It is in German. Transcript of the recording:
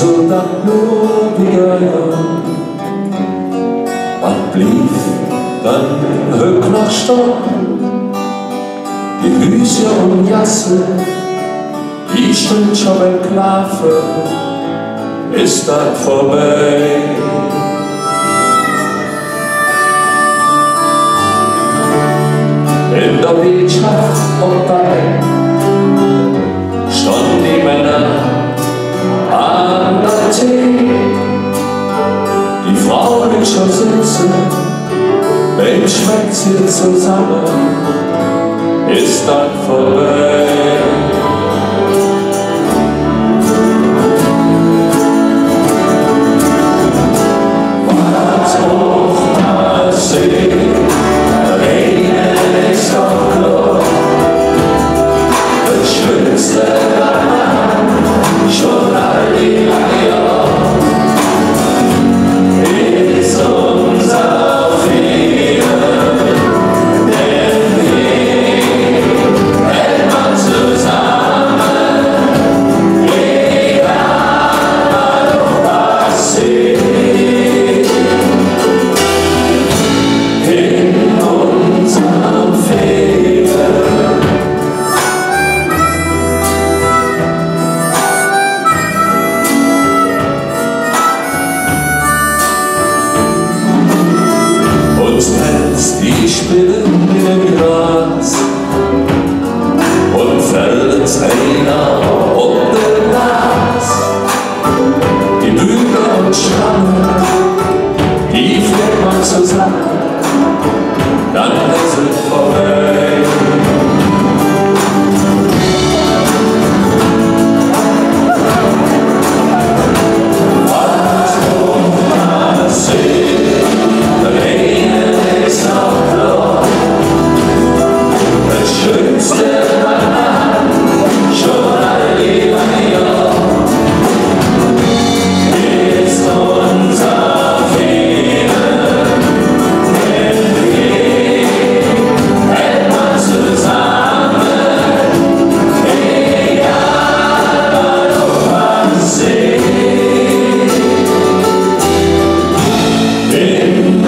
so dat nur wieder was blieb dann höch noch Stadt, die Hüse und Jasse, die stund schon beim Schlafen, ist das vorbei. In der Wirtschaft und bei standen die Männer an der Tee, die Frauen schon sitzen, beim Schwätzchen zusammen, ist das vorbei. Was auch passiert, Regen ist doch klar, das Schönste daran, schon all die lange Jahre, ist unser Frieden, denn wir hält man zusammen, egal was passiert. In unserem Fehler. Uns tanzt die Spinnen im Gras und fällt einer um den Nas. Die Bühne und Schrammen, die fliegt man zusammen, dann ist es vorbei. Was auch passiert, Regen ist noch klar, das Schönste daran, schon all die lange Jahre, ist unser Frieden, denn wir hält man zusammen, egal was passiert. In